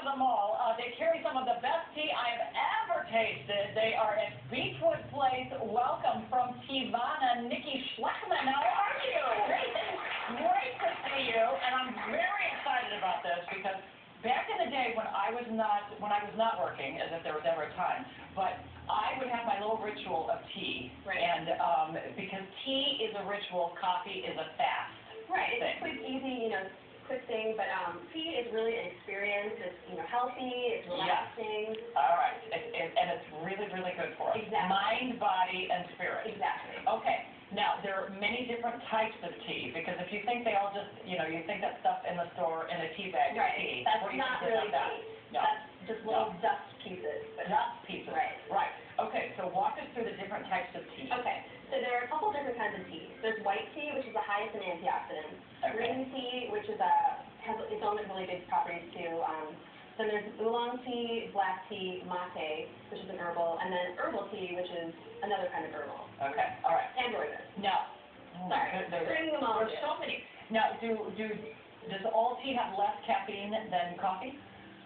have them all. They carry some of the best tea I have ever tasted. They are at Beechwood Place. Welcome from Tivana, Nicki Schleckman. How are you? Great to see you. And I'm very excited about this because back in the day when I was not working, as if there was ever a time, but I would have my little ritual of tea. Right. And because tea is a ritual, coffee is a fast. Right. It's quick, easy, quick thing, but tea is really an experience. It's, healthy, it's relaxing. Yes. All right. And it's really, really good for us. Exactly. Mind, body, and spirit. Exactly. Okay. Now, there are many different types of tea, because if you think they all just, you think that stuff in the store in a tea bag is tea. That's what do you not think really about tea. That? No. That's just little dust pieces. Dust pieces. Right. Right. Okay, so walk us through the different types of tea. Okay, so there are a couple different kinds of tea. There's white tea, which is the highest in antioxidants. Okay. Green tea, which is has its own really good properties too. Then there's oolong tea, black tea, mate, which is an herbal, and then herbal tea, which is another kind of herbal. Okay, all right. And rooibos. Now, Bring them all. There's so many. Now, does all tea have less caffeine than coffee?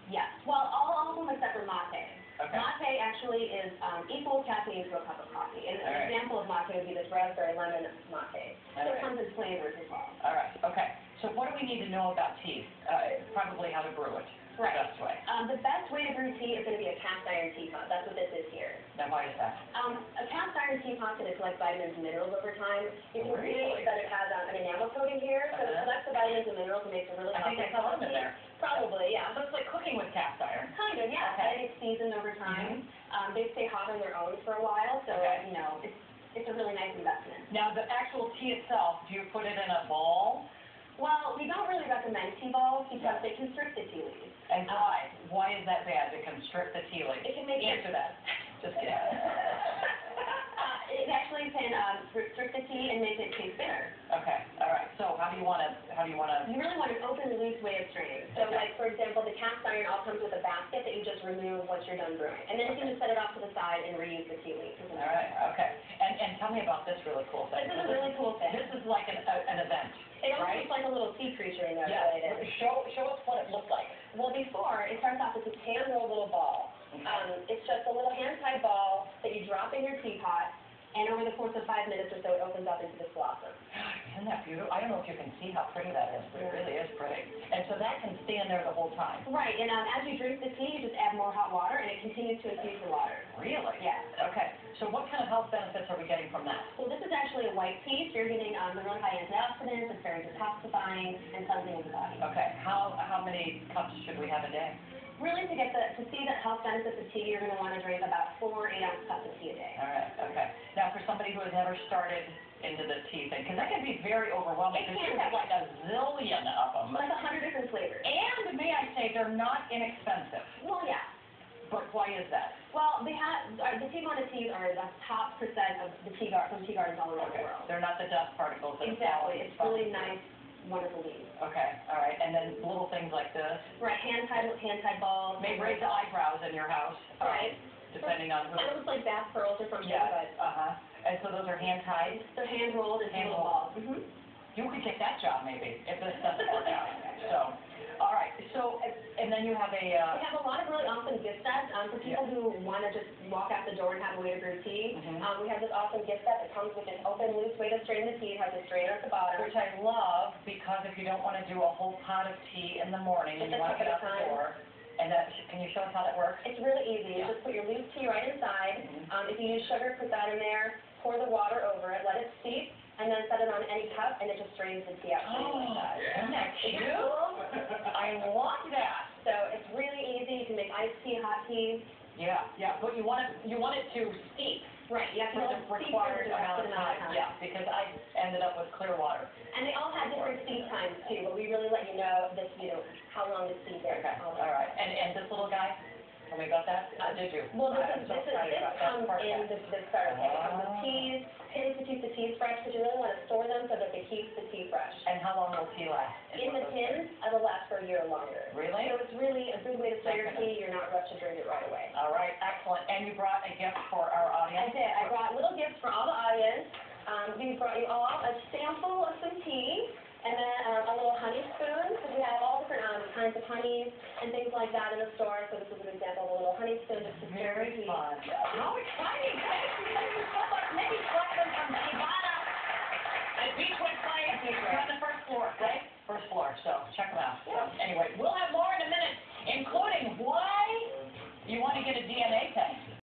Yes. Well, all of them except for mate. Okay. Mate actually is equal caffeine to a cup of coffee. And an example of mate would be this raspberry lemon mate. So it comes in flavors as well. All right. Okay. So what do we need to know about tea? Probably how to brew it. Right. The best way. The best way to brew tea is going to be a cast iron teapot. That's what this is here. Now, why is that? A cast iron teapot can collect vitamins and minerals over time. You can Really? see that it has an enamel coating here, so it collects the vitamins and minerals and makes a really healthy cup of tea. there. Probably, yeah. So it's like cooking with cast iron. Kind of, yeah. Okay. And it's seasoned over time. They stay hot on their own for a while, so, it's a really nice investment. Now, the actual tea itself, do you put it in a bowl? Well, we don't really recommend tea balls because they constrict the tea leaves. And why? Why is that bad, to constrict the tea leaves? It can make Answer that. Just kidding. It actually can restrict the tea and make it taste bitter. Okay, all right. So how do you want to? You really want an open, loose way of straining. So, like, for example, the cast iron all comes with a basket that you just remove once you're done brewing. And then you can just set it off to the side and reuse the tea leaves. All right, okay. And tell me about this really cool thing. This is a really cool thing. This is like an event, It almost right? looks like a little sea creature in there. Yeah. Really. Show us what it looks like. Well, before, it starts off with this hand-rolled little ball. It's just a little hand-tied ball that you drop in your teapot, and over the course of 5 minutes or so, it opens up into this blossom. Isn't that beautiful? I don't know if you can see how pretty that is, but it really is pretty. And so that can stand there the whole time. Right, and as you drink the tea, you just add more hot water, and it continues to infuse the water. Really? Yeah. Okay. So what kind of health benefits are we getting from that? Well, this is actually a white tea, so you're getting the really high antioxidants. It's very detoxifying and cleansing of the body. Okay. How many cups should we have a day? Really, to see the health benefits of tea, you're going to want to drink about 4 8-ounce cups of tea a day. All right. Okay. Now, for somebody who has never started into the tea thing, because that can be very overwhelming. It because can. you have like a zillion of them. Like 100 different flavors. And may I say, they're not inexpensive. Well, yeah. But why is that? Well, the Tivana teas are the top percent of the from tea gardens all around the world. They're not the dust particles. Exactly. It's really nice, wonderful leaves. Okay. All right. And then little things like this. Right. Hand-tied balls. May raise the eyebrows in your house. Right. Depending on who. It looks like bath pearls or something. Yeah. But And so those are hand-tied? They're hand-rolled into little balls. You could get that job maybe if this doesn't work out. So, all right. So, and then you have a. We have a lot of really awesome gift sets for people who want to just walk out the door and have a way to brew tea. We have this awesome gift set that comes with this open, loose way to strain the tea. It has a strainer at the bottom. Which I love, because if you don't want to do a whole pot of tea in the morning and you want to get out the door. And can you show us how that works? It's really easy. You just put your loose tea right inside. If you use sugar, put that in there. Pour the water over it. Let it steep. And then set it on any cup, and it just strains the tea out for you like that. Isn't that cute? Isn't that cool? I love that. So it's really easy. You can make iced tea, hot tea. Yeah, but you want it to steep. Right, you have to let it steep for the required amount of time. Yeah, because I ended up with clear water. And they all have different steep times too, but we really let you know this, how long to steep it. Okay, all right. And this little guy? Tell me about that. Did you? Well, this comes in the start kit. It comes with teas, pins to keep the teas fresh, because you really want to store them so that they keep the tea fresh. And how long will tea last? In the tins, it'll last for a year or longer. Really? So it's really a good way to store your tea. You're not rushed to drink it right away. All right, excellent. And you brought a gift for our audience? I did. I brought little gifts for all the audience. We brought you all a sample of some tea, and then a little honey spoon, because we have all different kinds of honey and things like that in the store. So this is an example of a little honey spoon just to Very sweet. fun. How exciting. Thank you so much. Nicki Schleckman from Swoboda at Beechwood Place. You're on the first floor, right? First floor, so check them out. So, anyway.